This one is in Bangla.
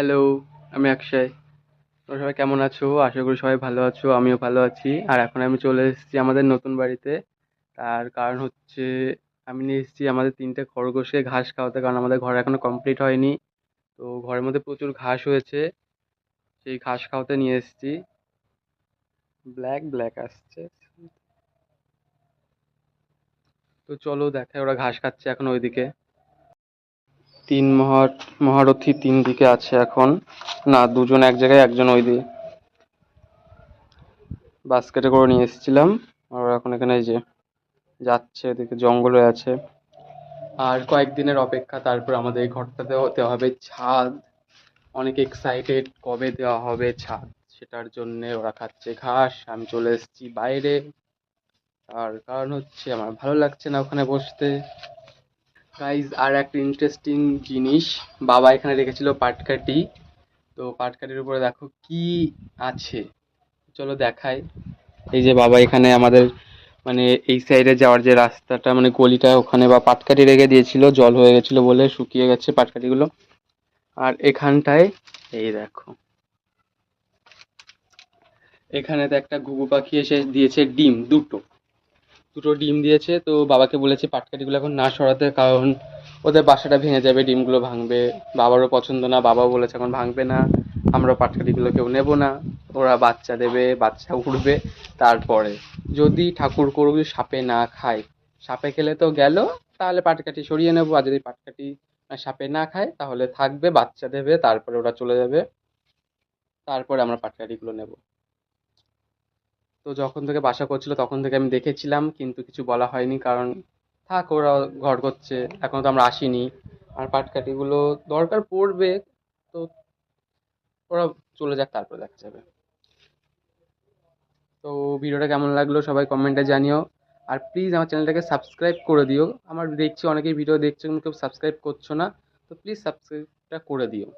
হ্যালো, আমি অক্ষয়। তোমরা সবাই কেমন আছো? আশা করি সবাই ভালো আছো, আমিও ভালো আছি। আর এখন আমি চলে এসেছি আমাদের নতুন বাড়িতে। তার কারণ হচ্ছে আমি নিয়ে এসেছি আমাদের 3টে খরগোশকে ঘাস খাওয়াতে, কারণ আমাদের ঘর এখনো কমপ্লিট হয়নি। তো ঘরের মধ্যে প্রচুর ঘাস হয়েছে, সেই ঘাস খাওয়াতে নিয়ে এসেছি। ব্ল্যাক ব্ল্যাক আসছে। তো চলো দেখাই, ওরা ঘাস খাচ্ছে এখন ওইদিকে। তিন মহারথী 3 দিকে আছে এখন। না, দুজন এক জায়গায়, একজন ওই দিকে। বাস্কেটে করে নিয়ে এসেছিলাম। আর ওরা এখন এখানে এই যে যাচ্ছে, এদিকে জঙ্গল হয়ে আছে। আর কয়েকদিনের অপেক্ষা, তারপর আমাদের এই ঘরটাতে হতে হবে ছাদ। অনেক এক্সাইটেড, কবে দেওয়া হবে ছাদ সেটার জন্য। ওরা খাচ্ছে ঘাস, আমি চলে এসেছি বাইরে। আর কারণ হচ্ছে আমার ভালো লাগছে না ওখানে বসতে। গাইজ, আর একটা ইন্টারেস্টিং জিনিস, বাবা এখানে রেখেছিল পাটকাঠি। তো পাটকাঠির উপরে দেখো কি আছে, চলো দেখাই। এই যে বাবা এখানে আমাদের মানে এই সাইডে যাওয়ার যে রাস্তাটা, মানে গলিটা, ওখানে বা পাটকাঠি রেখে দিয়েছিল, জল হয়ে গেছিল বলে শুকিয়ে গেছে পাটকাঠিগুলো। আর এখানটায় এই দেখো, এখানেতে একটা ঘুঘু পাখি এসে দিয়েছে ডিম, দুটো দুটো ডিম দিয়েছে। তো বাবাকে বলেছে পাটকাঠিগুলো এখন না সরাতে, কারণ ওদের বাসাটা ভেঙে যাবে, ডিমগুলো ভাঙবে। বাবারও পছন্দ না, বাবাও বলেছে এখন ভাঙবে না, আমরা পাটকাঠিগুলো কেউ নেবো না। ওরা বাচ্চা দেবে, বাচ্চা উঠবে, তারপরে যদি ঠাকুর করুক সাপে না খায়, সাপে খেলে তো গেল, তাহলে পাটকাঠি সরিয়ে নেবো। আর যদি পাটকাঠি সাপে না খায় তাহলে থাকবে, বাচ্চা দেবে, তারপরে ওরা চলে যাবে, তারপরে আমরা পাটকাঠিগুলো নেব। তো যখন থেকে বাসা করছিল তখন থেকে আমি দেখেছিলাম, কিন্তু কিছু বলা হয়নি, কারণ থাক, ওরা ঘর করছে, এখনো তো আমরা আসিনি। আর পাটকাঠিগুলো দরকার পড়বে, তো ওরা চলে যাক, তারপর দেখা যাবে। তো ভিডিওটা কেমন লাগলো সবাই কমেন্টে জানিও। আর প্লিজ আমার চ্যানেলটাকে সাবস্ক্রাইব করে দিও। আমার দেখছি অনেকেই ভিডিও দেখছো কিন্তু কেউ সাবস্ক্রাইব করছো না, তো প্লিজ সাবস্ক্রাইবটা করে দিও।